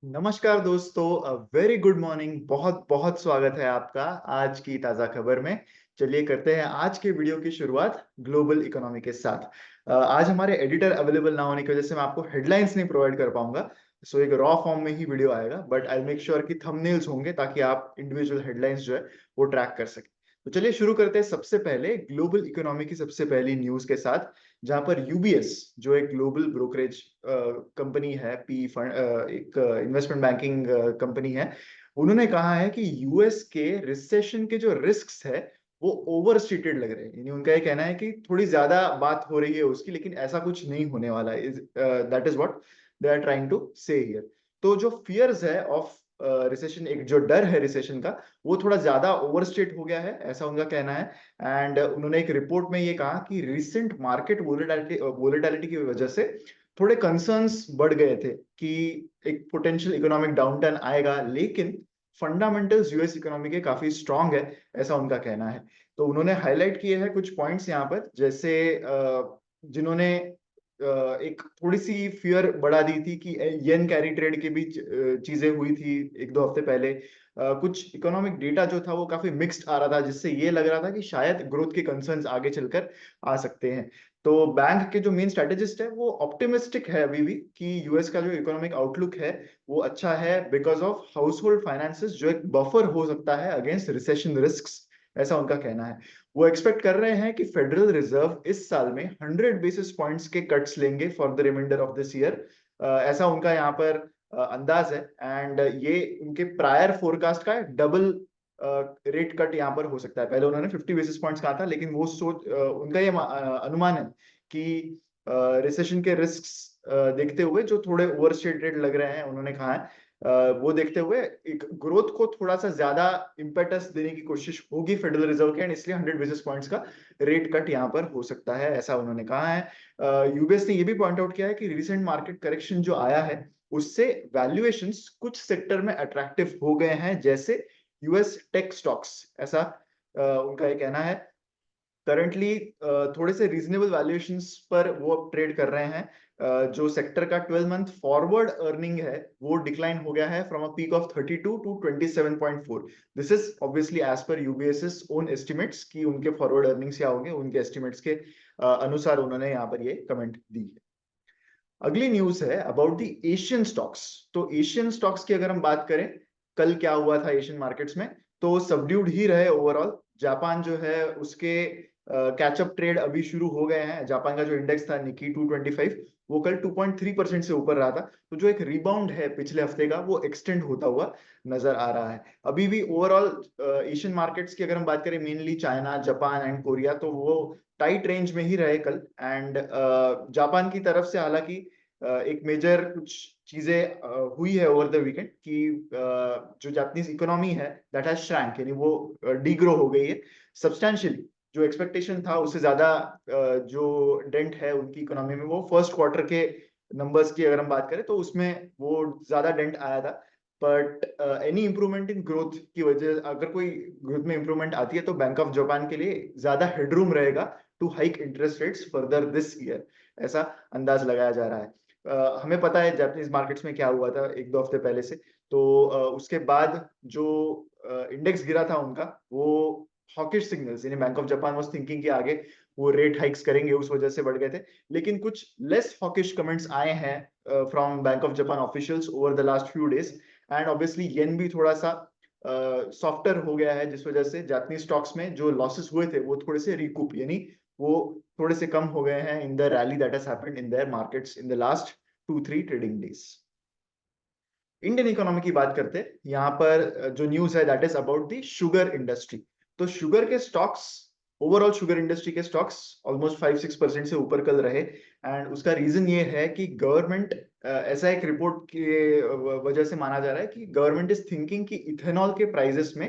नमस्कार दोस्तों, very good morning. बहुत बहुत स्वागत है आपका आज की ताजा खबर में। चलिए करते हैं आज के वीडियो की शुरुआत ग्लोबल इकोनॉमी के साथ। आज हमारे एडिटर अवेलेबल ना होने की वजह से मैं आपको हेडलाइंस नहीं प्रोवाइड कर पाऊंगा। सो एक रॉ फॉर्म में ही वीडियो आएगा, बट आई मेक श्योर कि थंबनेल्स होंगे ताकि आप इंडिविजुअल हेडलाइंस जो है वो ट्रैक कर सकें। तो चलिए शुरू करते हैं सबसे पहले ग्लोबल इकोनॉमी की सबसे पहली न्यूज के साथ, जहां पर यूबीएस जो एक ग्लोबल ब्रोकरेज कंपनी है, पी फंड, एक इन्वेस्टमेंट बैंकिंग कंपनी है, उन्होंने कहा है कि यूएस के रिसेशन के जो रिस्क्स है वो ओवर स्टेटेड लग रहे हैं। यानी उनका ये कहना है कि थोड़ी ज्यादा बात हो रही है उसकी, लेकिन ऐसा कुछ नहीं होने वाला है। That is what they are trying to say here. तो जो फियर्स है ऑफ रिसेशन, एक जो डर है रिसेशन का, वो थोड़ा ज्यादा ओवरस्टेट हो गया है, ऐसा उनका कहना है। एंड उन्होंने एक रिपोर्ट में ये कहा कि रिसेंट मार्केट वोलेटिलिटी की वजह से थोड़े कंसर्न्स बढ़ गए थे कि एक पोटेंशियल इकोनॉमिक डाउनटर्न आएगा, लेकिन फंडामेंटल्स यूएस इकोनॉमी के काफी स्ट्रांग है, ऐसा उनका कहना है। तो उन्होंने हाईलाइट किए हैं कुछ पॉइंट्स यहाँ पर, जैसे जिन्होंने एक थोड़ी सी फियर बढ़ा दी थी कि येन कैरी ट्रेड के बीच चीजें हुई थी एक दो हफ्ते पहले। कुछ इकोनॉमिक डेटा जो था वो काफी मिक्स्ड आ रहा था, जिससे ये लग रहा था कि शायद ग्रोथ के कंसर्न्स आगे चलकर आ सकते हैं। तो बैंक के जो मेन स्ट्रेटेजिस्ट है वो ऑप्टिमिस्टिक है अभी भी कि यूएस का जो इकोनॉमिक आउटलुक है वो अच्छा है, because of house hold finances जो एक बफर हो सकता है अगेंस्ट रिसेशन रिस्क्स, ऐसा उनका कहना है। वो एक्सपेक्ट कर रहे हैं कि फेडरल रिजर्व इस साल में 100 बेसिस पॉइंट्स के कट्स लेंगे for the reminder of this year, ऐसा उनका यहाँ पर अंदाज है। एंड ये उनके प्रायर फोरकास्ट का डबल रेट कट यहाँ पर हो सकता है। पहले उन्होंने 50 बेसिस पॉइंट्स कहा था, लेकिन वो सोच उनका ये अनुमान है कि रिसेशन के रिस्क्स देखते हुए जो थोड़े ओवरस्टेटेड लग रहे हैं, उन्होंने कहा है वो देखते हुए एक ग्रोथ को थोड़ा सा ज्यादा इम्पेटस देने की कोशिश होगी फेडरल रिजर्व के, एंड इसलिए 100 बेसिस पॉइंट्स का रेट कट यहाँ पर हो सकता है, ऐसा उन्होंने कहा है। यूबीएस ने ये भी पॉइंट आउट किया है कि रिसेंट मार्केट करेक्शन जो आया है उससे वैल्यूएशंस कुछ सेक्टर में अट्रैक्टिव हो गए हैं, जैसे यूएस टेक स्टॉक्स, ऐसा उनका ये कहना है। करंटली थोड़े से रीजनेबल वैल्यूएशंस पर वो अब ट्रेड कर रहे हैं। जो सेक्टर का 12 मंथ फॉरवर्ड अर्निंग है वो डिक्लाइन हो गया है from a peak of 32 to 27.4। This is obviously as per UBS own estimates कि उनके फॉरवर्ड अर्निंग्स क्या होंगे, उनके एस्टिमेट्स के अनुसार उन्होंने यहाँ पर ये कमेंट दी है। अगली न्यूज है अबाउट द एशियन स्टॉक्स। तो एशियन स्टॉक्स की अगर हम बात करें, कल क्या हुआ था एशियन मार्केट्स में, तो सबड्यूड ही रहे ओवरऑल। जापान जो है उसके कैचअप ट्रेड अभी शुरू हो गए हैं। जापान का जो इंडेक्स था निकी 225, वो कल 2.3% से ऊपर रहा था। तो जो एक रिबाउंड है पिछले हफ्ते का वो एक्सटेंड होता हुआ नजर आ रहा है। अभी भी ओवरऑल एशियन मार्केट्स की अगर हम बात करें, mainly China, Japan and Korea, तो वो टाइट रेंज में ही रहे कल। एंड जापान की तरफ से हालांकि एक मेजर कुछ चीजें हुई है ओवर द वीकेंड कि जो जापानीज इकोनॉमी है दैट हैज श्रैंक, यानी वो डीग्रो हो गई है सब्सटेंशियली। जो एक्सपेक्टेशन था उससे ज्यादा जो डेंट है उनकी इकोनॉमी में, वो फर्स्ट क्वार्टर के नंबर्स की अगर हम बात करें तो उसमें वो ज्यादा डेंट आया था। But any improvement in growth की वजह, अगर कोई ग्रोथ में इंप्रूवमेंट आती है तो बैंक ऑफ जापान के लिए ज्यादा हेडरूम रहेगा to hike interest rates further this year, ऐसा अंदाज लगाया जा रहा है। हमें पता है जापानीज मार्केट्स में क्या हुआ था एक दो हफ्ते पहले से। तो उसके बाद जो इंडेक्स गिरा था उनका, वो हॉकिश सिग्नल्स, यानी bank of Japan was thinking कि आगे वो रेट हाइक्स करेंगे, उस वजह से बढ़ गए थे। लेकिन कुछ लेस हॉकिश कमेंट्स आए हैं from Bank of Japan officials over the last few days. And obviously yen भी थोड़ा सा सॉफ्टर हो गया है, जिस वजह से जापानीज स्टॉक्स में जो लॉसेस हुए थे वो थोड़े से रिकूप, यानी वो थोड़े से कम हो गए हैं in the rally that has happened in their markets in the last 2-3 trading days. Indian economy की बात करते हैं, यहाँ पर जो न्यूज है that is about the sugar industry. तो शुगर के स्टॉक्स, ओवरऑल शुगर इंडस्ट्री के स्टॉक्स ऑलमोस्ट 5-6% से ऊपर कल रहे। एंड उसका रीजन ये है कि गवर्नमेंट, ऐसा एक रिपोर्ट की वजह से माना जा रहा है कि गवर्नमेंट इज थिंकिंग कि इथेनॉल के प्राइसेस में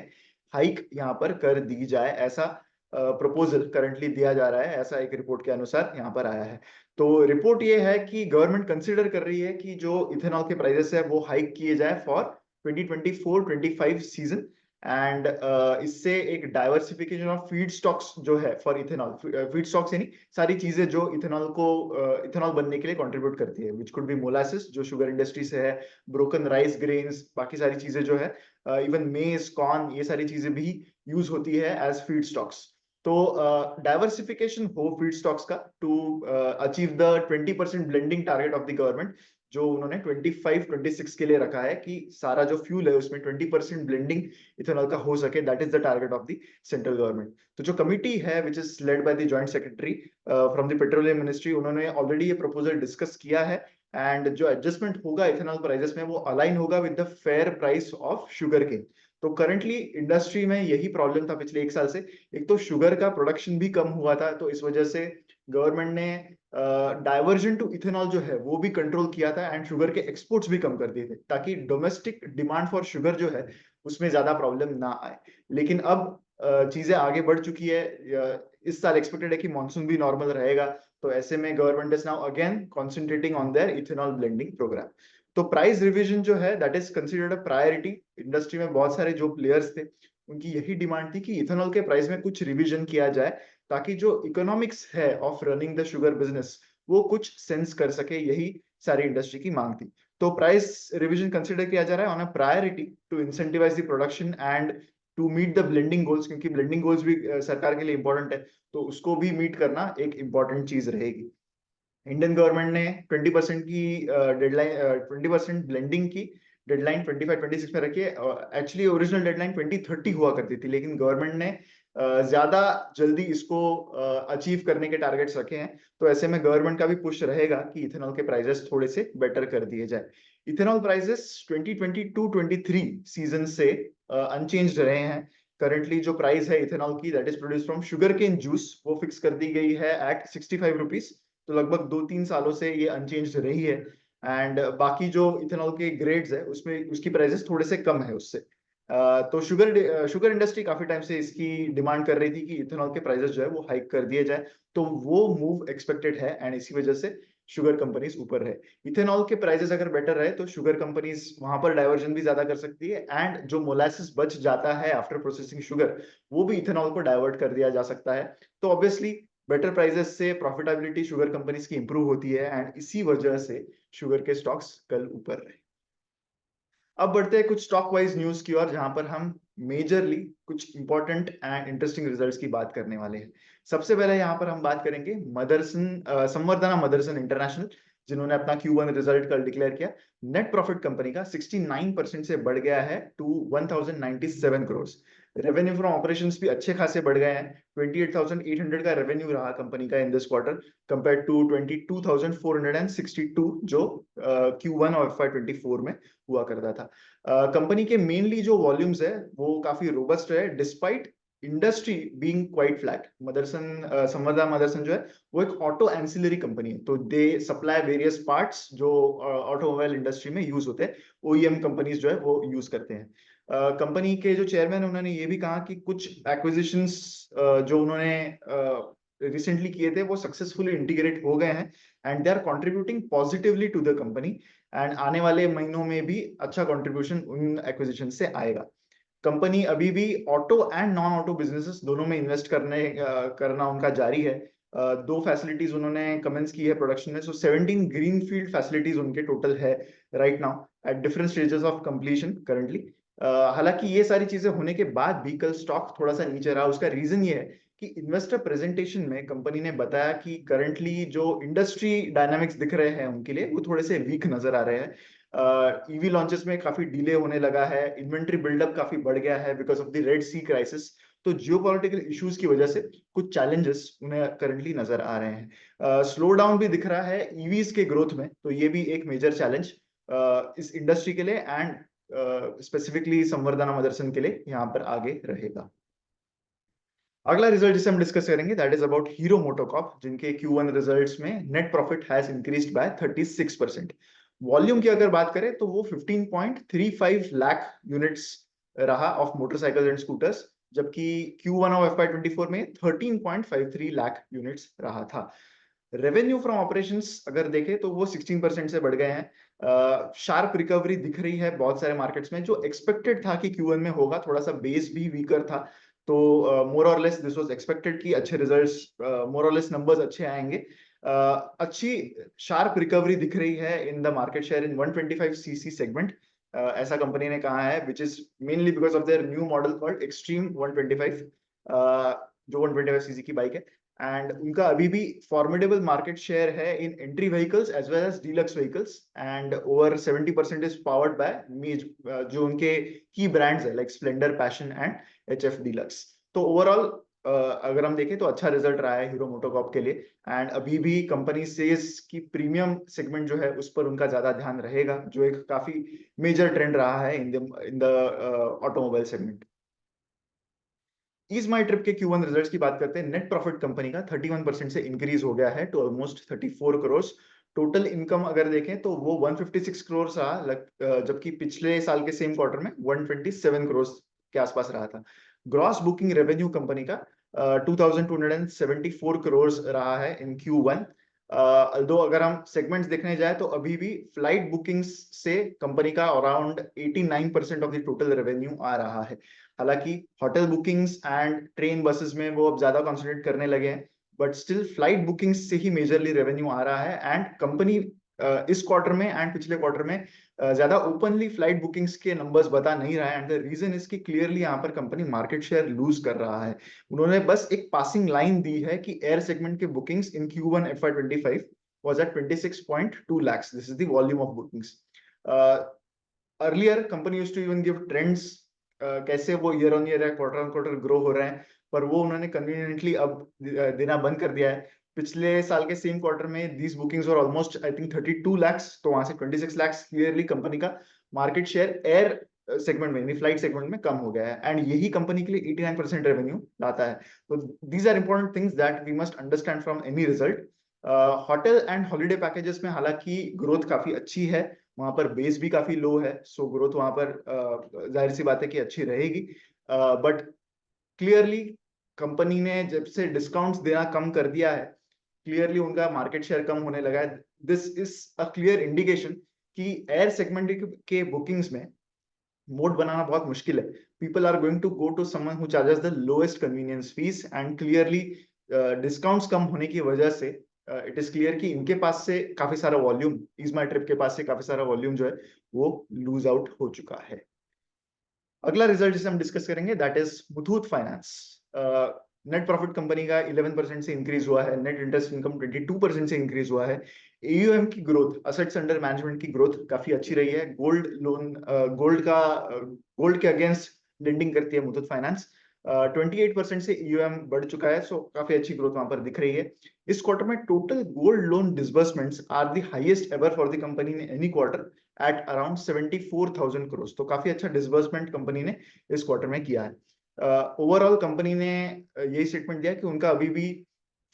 हाइक यहाँ पर कर दी जाए, ऐसा प्रपोजल करंटली दिया जा रहा है, ऐसा एक रिपोर्ट के अनुसार यहाँ पर आया है। तो रिपोर्ट ये है कि गवर्नमेंट कंसिडर कर रही है कि जो इथेनॉल के प्राइसेस है वो हाइक किए जाए फॉर 2024-25 सीजन। एंड इससे एक डाइवर्सिफिकेशन ऑफ फीड स्टॉक्स जो है फॉर इथेनॉल, फीड स्टॉक्स यानी सारी चीजें जो इथेनॉल को इथेनॉल बनने के लिए कंट्रीब्यूट करती है, विच कुड बी मोलासिस जो शुगर इंडस्ट्री से है, ब्रोकन राइस ग्रेन्स, बाकी सारी चीजें जो है, इवन मेज कॉर्न, ये सारी चीजें भी यूज होती है एज फीड स्टॉक्स। तो डाइवर्सिफिकेशन हो फीड स्टॉक्स का to achieve the 20% blending target of the government, जो उन्होंने 25-26 के लिए रखा है कि सारा जो फ्यूल है उसमें 20% ब्लेंडिंग इथेनॉल का हो सके, that is the target of the central government. तो जो कमिटी है which is led by the joint secretary from the petroleum ministry, उन्होंने ऑलरेडी ये प्रपोजल डिस्कस किया है, एंड जो एडजस्टमेंट होगा इथेनॉल प्राइसेस में वो अलाइन होगा with the fair price of sugarcane. तो करंटली इंडस्ट्री में यही प्रॉब्लम था पिछले 1 साल से, एक तो शुगर का प्रोडक्शन भी कम हुआ था, तो इस वजह से गवर्नमेंट ने डाइवर्जन टू इथेनॉल जो है वो भी कंट्रोल किया था, एंड शुगर के एक्सपोर्ट्स भी कम कर दिए थे ताकि डोमेस्टिक डिमांड फॉर शुगर जो है उसमें ज्यादा प्रॉब्लम ना आए। लेकिन अब चीजें आगे बढ़ चुकी है, इस साल एक्सपेक्टेड है कि मानसून भी नॉर्मल रहेगा, तो ऐसे में government is now again concentrating on their ethanol blending program. तो प्राइस रिविजन जो है that is considered a priority. Industry में बहुत सारे जो प्लेयर्स थे उनकी यही डिमांड थी कि इथेनॉल के प्राइस में कुछ रिविजन किया जाए, ताकि जो इकोनॉमिक्स है of running the sugar business वो कुछ सेंस कर सके, यही सारी इंडस्ट्री की मांग थी। तो प्राइस रिवीजन कंसिडर किया जा रहा है on a priority to incentivize the production and to meet the blending goals, क्योंकि ब्लेंडिंग गोल्स भी सरकार के लिए इंपॉर्टेंट है, तो उसको भी मीट करना एक इंपॉर्टेंट चीज रहेगी। इंडियन गवर्नमेंट ने 20% की डेडलाइन, 20% ब्लेंडिंग की डेडलाइन 25-26 में रखी है। एक्चुअली ओरिजिनल डेडलाइन 2030 हुआ करती थी, लेकिन गवर्नमेंट ने ज्यादा जल्दी इसको अचीव करने के टारगेट्स रखे हैं। तो ऐसे में गवर्नमेंट का भी पुश रहेगा कि इथेनॉल के प्राइसेस थोड़े से बेटर कर दिए जाए। इथेनॉल प्राइसेस 2022-23 सीजन से अनचेंज्ड रहे हैं। करंटली जो प्राइस है इथेनॉल की that is produce from sugarcane juice, वो फिक्स कर दी गई है एट 65 रुपीज। तो लगभग 2-3 सालों से ये अनचेंज्ड रही है, एंड बाकी जो इथेनॉल के ग्रेड्स है उसमें उसकी प्राइसेस थोड़े से कम है उससे। तो शुगर इंडस्ट्री काफी टाइम से इसकी डिमांड कर रही थी कि इथेनॉल के प्राइसेस जो है वो हाइक कर दिए जाए, तो वो मूव एक्सपेक्टेड है, एंड इसी वजह से शुगर कंपनीज ऊपर है। इथेनॉल के प्राइसेस अगर बेटर रहे तो शुगर कंपनीज वहां पर डाइवर्जन भी ज्यादा कर सकती है, एंड जो मोलासिस बच जाता है आफ्टर प्रोसेसिंग शुगर वो भी इथेनॉल को डाइवर्ट कर दिया जा सकता है। तो ऑब्वियसली बेटर प्राइसेस से प्रॉफिटेबिलिटी शुगर कंपनीज की इंप्रूव होती है, एंड इसी वजह से शुगर के स्टॉक्स कल ऊपर रहे। अब बढ़ते हैं कुछ स्टॉक वाइज न्यूज की ओर, जहां पर हम मेजरली कुछ इंपॉर्टेंट एंड इंटरेस्टिंग रिजल्ट्स की बात करने वाले हैं। सबसे पहले यहाँ पर हम बात करेंगे मदरसन, संवर्धना मदरसन इंटरनेशनल, जिन्होंने अपना Q1 रिजल्ट कल डिक्लेयर किया। नेट प्रॉफिट कंपनी का 69% से बढ़ गया है to 1097 crore. Revenue from operations भी अच्छे खासे बढ़ गए हैं। 28,800 का रेवेन्यू रहा कंपनी का in this quarter, compare to 22,462 जो Q1 और FY24 में हुआ करता था। कंपनी के मेनली जो वॉल्यूम्स है वो काफी रोबस्ट है despite industry being quite flat. Motherson, Samvardhana Motherson जो है वो एक ऑटो एंसिलरी कंपनी है, तो दे सप्लाई वेरियस पार्ट्स जो ऑटोमोबाइल इंडस्ट्री में यूज होते हैं, ओईएम कंपनीज जो है वो यूज करते हैं। कंपनी के जो चेयरमैन उन्होंने ये भी कहा कि कुछ एक्विजिशंस जो उन्होंने रिसेंटली किए थे वो सक्सेसफुली इंटीग्रेट हो गए हैं, and they are contributing positively to the company, and आने वाले महीनों में भी अच्छा कंट्रीब्यूशन उन एक्विजिशन से आएगा। कंपनी अभी भी auto and non auto businesses दोनों में इन्वेस्ट करना उनका जारी है। 2 फैसिलिटीज उन्होंने कमेंस की है प्रोडक्शन में, सो 17 ग्रीन फील्ड फैसिलिटीज उनके टोटल है right now at different stages of completion currently. हालांकि ये सारी चीजें होने के बाद भी कल स्टॉक थोड़ा सा नीचे रहा। उसका रीजन ये है कि इन्वेस्टर प्रेजेंटेशन में कंपनी ने बताया कि करंटली जो इंडस्ट्री डायनामिक्स दिख रहे हैं उनके लिए वो थोड़े से वीक नजर आ रहे हैं। ईवी लॉन्चेस में काफी डिले होने लगा है, इन्वेंट्री बिल्डअप काफी बढ़ गया है because of the Red Sea crisis. तो जियोपॉलिटिकल इश्यूज की वजह से कुछ चैलेंजेस उन्हें करंटली नजर आ रहे हैं। स्लो डाउन भी दिख रहा है ईवीज के ग्रोथ में, तो ये भी एक मेजर चैलेंज इस इंडस्ट्री के लिए एंड स्पेसिफिकली संवर्धना मदरसन के लिए यहाँ पर आगे रहेगा। अगला रिजल्ट जिसे हम डिस्कस करेंगे that is about hero MotoCorp, जिनके Q1 रिजल्ट्स में net profit has increased by 36%। Volume की अगर बात करें तो वो 15.35 लाख यूनिट्स रहा ऑफ मोटरसाइकिल्स एंड स्कूटर्स, जबकि Q1 ऑफ FY24 में 13.53 लाख यूनिट्स रहा था। रेवेन्यू फ्रॉम ऑपरेशंस अगर देखें तो वो 16% से बढ़ गए हैं। शार्प रिकवरी दिख रही है बहुत सारे मार्केट्स में, जो एक्सपेक्टेड था कि Q1 में होगा। थोड़ा सा बेस भी वीकर था, तो मोर और लेस दिस वाज एक्सपेक्टेड कि अच्छे रिजल्ट्स, मोर और लेस नंबर्स अच्छे आएंगे। अच्छी शार्प रिकवरी दिख रही है in the market share in 125cc segment. ऐसा कंपनी ने कहा है, which is mainly because of their new model called extreme 125, जो 125cc की बाइक है। एंड उनका अभी भी फॉर्मिडेबल मार्केट शेयर है in entry vehicles as well as deluxe vehicles, and over 70% is powered by जो उनके की ब्रांड्स है like Splendor, Passion and HF deluxe. तो ओवरऑल अगर हम देखें तो अच्छा रिजल्ट रहा है हीरो मोटोकॉर्प के लिए। एंड अभी भी कंपनी सेज की प्रीमियम सेगमेंट जो है उस पर उनका ज्यादा ध्यान रहेगा, जो एक काफी मेजर ट्रेंड रहा है in the automobile segment. EaseMyTrip के Q1 रिजल्ट्स की बात करते हैं। नेट प्रॉफिट कंपनी का 31% से इंक्रीज हो गया है to almost 34 crore. Total income अगर देखें तो वो 156 करोड़ रहा, जबकि पिछले साल के सेम क्वार्टर में 127 करोड़ के आसपास रहा था। ग्रॉस बुकिंग रेवेन्यू कंपनी का 2274 करोड़ रहा है इन Q1। दो अगर हम सेगमेंट्स देखने जाए तो अभी भी फ्लाइट बुकिंग्स से कंपनी का around 89% of the total revenue आ रहा है। हालांकि hotel bookings and train buses में वो अब ज्यादा कॉन्सेंट्रेट करने लगे हैं, बट स्टिल फ्लाइट बुकिंग्स से ही मेजरली रेवेन्यू आ रहा है। एंड कंपनी इस क्वार्टर में एंड पिछले क्वार्टर में ज्यादा ओपनली फ्लाइट बुकिंग्स के नंबर्स बता नहीं रहा है। एंड द रीजन इज कि क्लियरली यहाँ पर कंपनी मार्केट शेयर लूज कर रहा है। उन्होंने बस एक पासिंग लाइन दी है कि एयर सेगमेंट के bookings in Q1 FY25 was at 26.2 lakhs. This is the volume of bookings. Earlier, company used to even give trends, कैसे वो ईयर ऑन ईयर या क्वार्टर ऑन क्वार्टर ग्रो हो रहे हैं, पर वो उन्होंने कन्वीनियंटली अब देना बंद कर दिया है। पिछले साल के सेम क्वार्टर में दीज बुकिंग्स और ऑलमोस्ट आई थिंक 32 lakhs, तो वहां से 26 lakhs क्लियरली कंपनी का मार्केट शेयर एयर सेगमेंट में, फ्लाइट सेगमेंट में कम हो गया है। एंड यही कंपनी के लिए 89% रेवेन्यू लाता है। तो these are important things that we must understand from any result. Hotel and holiday packages में हालांकि ग्रोथ काफी अच्छी है, वहां पर बेस भी काफी लो है, सो ग्रोथ वहां पर जाहिर सी बात है कि अच्छी रहेगी। बट क्लियरली कंपनी ने जब से डिस्काउंट्स देना कम कर दिया है, क्लियरली उनका मार्केट शेयर कम होने लगा है। This is a clear indication कि एयर सेगमेंट के बुकिंग्स में मोड बनाना बहुत मुश्किल है। People are going to go to someone who charges the lowest convenience fees, and clearly discounts कम होने की वजह से इट इज क्लियर कि इनके पास से काफी सारा वॉल्यूम, इज माई ट्रिप के पास से काफी सारा वॉल्यूम जो है वो लूज आउट हो चुका है। अगला रिजल्ट जिसे हम डिस्कस करेंगे that is Muthoot finance. Net profit company का 11% से इंक्रीज हुआ है, नेट इंटरेस्ट इनकम 22% से इंक्रीज हुआ है। AUM की ग्रोथ, असेट्स अंडर मैनेजमेंट की ग्रोथ काफी अच्छी रही है। गोल्ड लोन, गोल्ड के अगेंस्ट लेंडिंग करती है मुथूट फाइनेंस। 28% से AUM बढ़ चुका है, सो काफी अच्छी ग्रोथ वहां पर दिख रही है। इस क्वार्टर में total gold loan disbursements are the highest ever for the company in any quarter at around 74,000 crore. तो काफी अच्छा डिसबर्समेंट कंपनी ने इस क्वार्टर में किया है। ओवरऑल कंपनी ने यही स्टेटमेंट दिया कि उनका अभी भी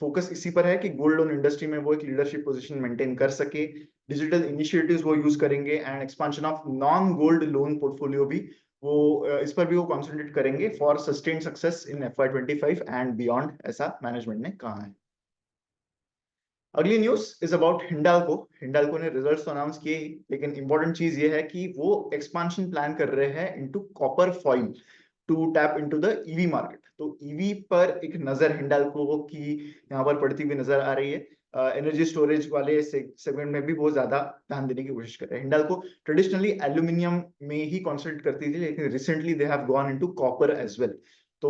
फोकस इसी पर है कि गोल्ड लोन इंडस्ट्री में वो एक लीडरशिप पोजीशन मेंटेन कर सके। डिजिटल इनिशिएटिव्स वो यूज करेंगे and expansion of non gold loan portfolio भी वो इस पर भी वो कॉन्सेंट्रेट करेंगे for sustain success in FY25 and beyond, ऐसा मैनेजमेंट ने कहा है। अगली news is about Hindalco. Hindalco ने रिजल्ट्स तो अनाउंस किए ही, लेकिन इंपॉर्टेंट चीज ये है कि वो एक्सपांशन प्लान कर रहे हैं into copper foil to tap into the EV market. तो ईवी पर एक नजर हिंडाल्को की यहाँ पर पड़ती हुई नजर आ रही है। एनर्जी स्टोरेज वाले सेगमेंट में भी बहुत ज्यादा ध्यान देने की कोशिश कर रहे हैं। हिंडाल्को ट्रेडिशनली एल्यूमिनियम में ही कॉन्सेंट्रेट करती थी, लेकिन recently they have gone into copper as well. तो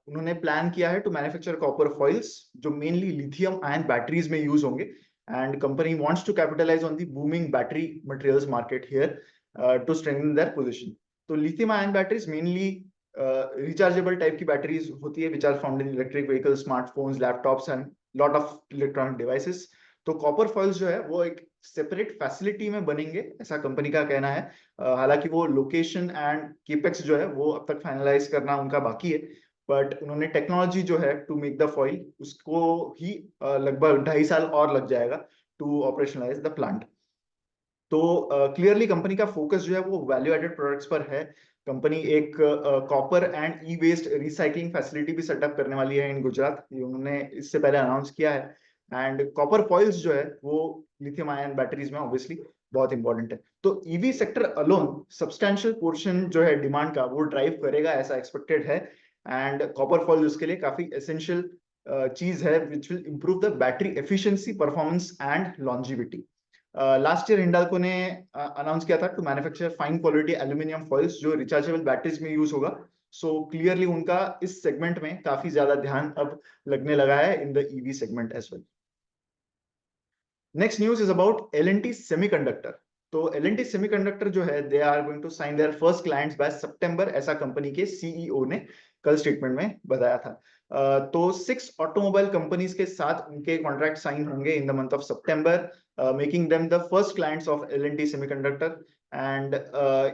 उन्होंने प्लान किया है टू मैन्युफैक्चर कॉपर फॉइल्स जो मेनली लिथियम आयन बैटरीज में यूज होंगे। And company wants to capitalise on the booming battery materials market here to strengthen their position. तो lithium ion batteries mainly rechargeable type की batteries होती है which are found in electric vehicles, smartphones, laptops and lot of electronic devices. तो copper foils जो है वो एक separate facility में बनेंगे, ऐसा कंपनी का कहना है। हालांकि वो लोकेशन एंड केपेक्स जो है वो अब तक फाइनलाइज करना उनका बाकी है, बट उन्होंने टेक्नोलॉजी जो है टू मेक द फॉइल उसको ही लगभग 2.5 साल और लग जाएगा टू ऑपरेशनलाइज द प्लांट। तो क्लियरली कंपनी का फोकस जो है वो वैल्यू एडेड प्रोडक्ट्स पर है। कंपनी एक copper and e waste recycling facility भी सेटअप करने वाली है इन गुजरात, ये उन्होंने इससे पहले अनाउंस किया है। एंड कॉपर फॉइल्स जो है वो लिथियम आयन बैटरीज में ऑब्वियसली बहुत इंपॉर्टेंट है। तो EV sector alone substantial portion जो है डिमांड का वो ड्राइव करेगा ऐसा एक्सपेक्टेड है। एंड कॉपर फॉइल उसके लिए काफी एसेंशियल चीज है which will improve the battery efficiency, performance and longevity. Last year Hindalco ने अनाउंस किया था to manufacture fine quality aluminium foils जो रिचार्जेबल बैटरीज में यूज होगा। सो क्लियरली उनका इस सेगमेंट में काफी ज्यादा ध्यान अब लगने लगा है in the EV segment as well. Next news is about L&T semiconductor. तो L&T सेमीकंडक्टर जो है they are going to sign their first clients by September, ऐसा कंपनी के सीईओ ने कल स्टेटमेंट में बताया था। तो 6 ऑटोमोबाइल कंपनीज के साथ उनके कॉन्ट्रैक्ट साइन होंगे इन the month of September, making them the first clients of L&T semiconductor. And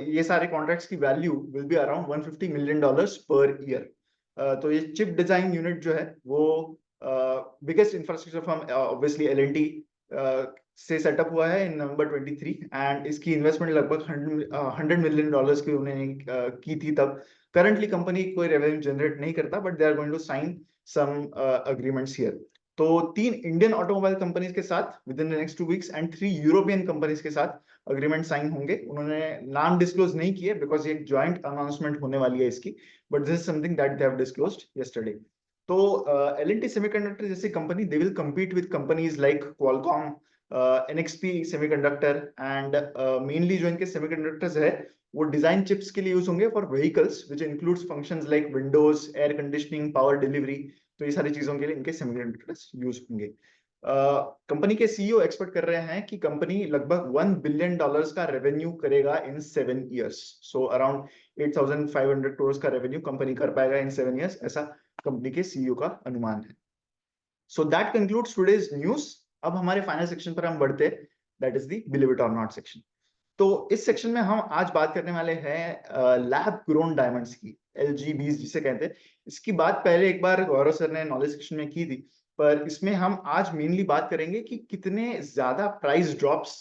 ये सारे कॉन्ट्रैक्ट्स की value will be around $150 million per year. तो ये चिप डिजाइन यूनिट जो है वो biggest infrastructure firm obviously L&T से सेटअप हुआ है इन नवंबर 23 एंड इसकी इन्वेस्टमेंट लगभग $100 मिलियन की उन्होंने की थी तब। करंटली कंपनी कोई रेवेन्यू जनरेट नहीं करता but they are going to sign some agreements here. तो 3 इंडियन ऑटोमोबाइल कंपनीज के साथ within the next 2 weeks and 3 European companies के साथ अग्रीमेंट साइन होंगे। उन्होंने नाम डिस्क्लोज नहीं किए बिकॉज ये एक ज्वाइंट अनाउंसमेंट होने वाली है इसकी, but this is something that they have disclosed yesterday. तो L&T सेमीकंडक्टर जैसी company they will compete with companies like Qualcomm, NXP semiconductor and mainly जो इनके सेमीकंडक्टर्स है वो डिजाइन चिप्स के लिए यूज होंगे for vehicles which includes functions like Windows, air conditioning, power delivery. तो ये सारी चीजों के लिए इनके सेमीकंडक्टर्स यूज होंगे। कंपनी के सीईओ एक्सपेक्ट कर रहे हैं कि कंपनी लगभग $1 बिलियन का रेवेन्यू करेगा इन 7 इयर्स। सो अराउंड 8,500 करोड़ का रेवेन्यू कंपनी कर पाएगा इन 7 इयर्स, ऐसा कंपनी के सीईओ का अनुमान है। So that concludes today's news. अब हमारे फाइनल सेक्शन पर हम बढ़ते हैं, that is the believe it और नॉट सेक्शन। तो इस सेक्शन में हम आज बात करने वाले हैं लैब ग्रोन डायमंड्स की, LGBs जिसे कहते हैं। इसकी बात पहले एक बार गौरव सर ने नॉलेज सेक्शन में की थी, पर इसमें हम आज मेनली बात करेंगे कि कितने ज्यादा price drops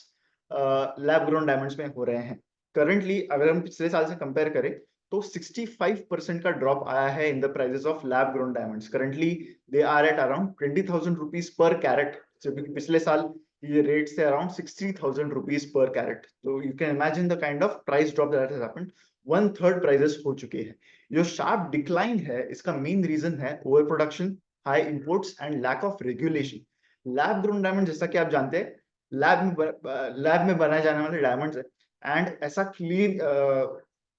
lab grown diamonds में हो रहे हैं। करंटली अगर हम पिछले साल से कंपेयर करें तो 65% का ड्रॉप आया है in the prices of lab grown diamonds. Currently they are at around 20,000 rupees per carat, जबकि पिछले साल ये रेट से अराउंड 60,000 रुपीज पर कैरेट। तो you can imagine the kind of price drop that has happened. 1/3 prices हो चुके हैं। जो शार्प डिक्लाइन है इसका मेन रीजन है over production, high imports and lack of regulation. Lab grown diamond जैसा कि आप जानते हैं लैब में बनाए जाने वाले डायमंड्स है एंड ऐसा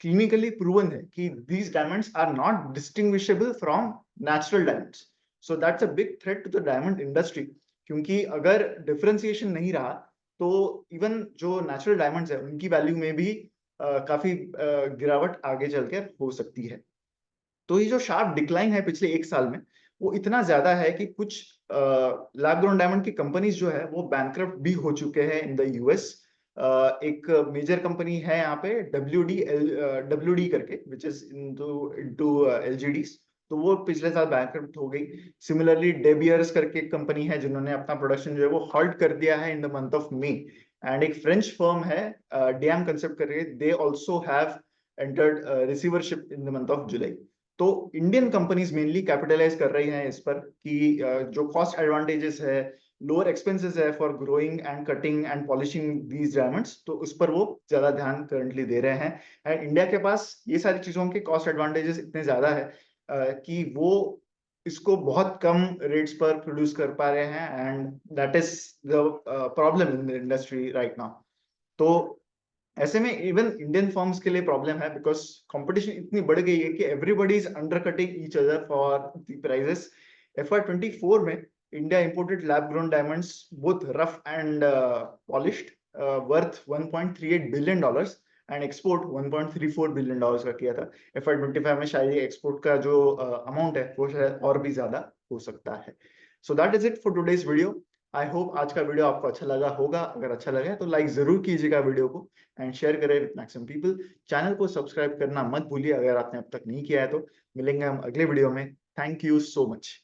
क्लिनिकली प्रूवन है कि these diamonds are not distinguishable from natural diamonds. So that's a big threat to the diamond industry, क्योंकि अगर डिफरेंशिएशन नहीं रहा तो इवन जो नेचुरल डायमंड्स है उनकी वैल्यू में भी काफी गिरावट आगे चलकर हो सकती है। तो ये जो शार्प डिक्लाइन है पिछले 1 साल में वो इतना ज्यादा है कि कुछ लैब ग्रोन डायमंड की कंपनीज जो है वो बैंकरप्ट भी हो चुके हैं इन द यूएस। एक मेजर कंपनी है यहाँ पे WD करके विच इज इनटू LGDs, तो वो पिछले साल बैंकरप्ट हो गई। सिमिलरली डेबियर्स करके एक कंपनी है जिन्होंने अपना प्रोडक्शन जो है वो हॉल्ट कर दिया है in the month of May. And एक फ्रेंच फर्म है डैम कंसेप्ट करके, they also have entered receivership in the month of July. तो इंडियन कंपनीज मेनली कैपिटलाइज कर रही हैं इस पर कि जो कॉस्ट एडवांटेजेस है, लोअर एक्सपेंसेस है for growing and cutting and polishing these diamonds, तो उस पर वो ज्यादा ध्यान करंटली दे रहे हैं। एंड इंडिया के पास ये सारी चीजों के कॉस्ट एडवांटेजेस इतने ज्यादा है कि वो इसको बहुत कम रेट्स पर प्रोड्यूस कर पा रहे हैं and that is the problem in the industry right now. तो ऐसे में इवन इंडियन फर्म्स के लिए प्रॉब्लम है बिकॉज कंपटीशन इतनी बढ़ गई है कि everybody is undercutting each other for the prices. FY24 में India imported lab grown diamonds both rough and polished worth $1.38 billion and export $1.34 billion का किया था। FY25 में शायद ये एक्सपोर्ट का जो अमाउंट है वो शायद और भी ज्यादा हो सकता है। So that is it for today's video. I hope आज का वीडियो आपको अच्छा लगा होगा। अगर अच्छा लगा तो लाइक जरूर कीजिएगा वीडियो को एंड शेयर करें विद मैक्सिमम पीपल। चैनल को सब्सक्राइब करना मत भूलिए अगर आपने अब तक नहीं किया है तो। मिलेंगे हम अगले वीडियो में। Thank you so much.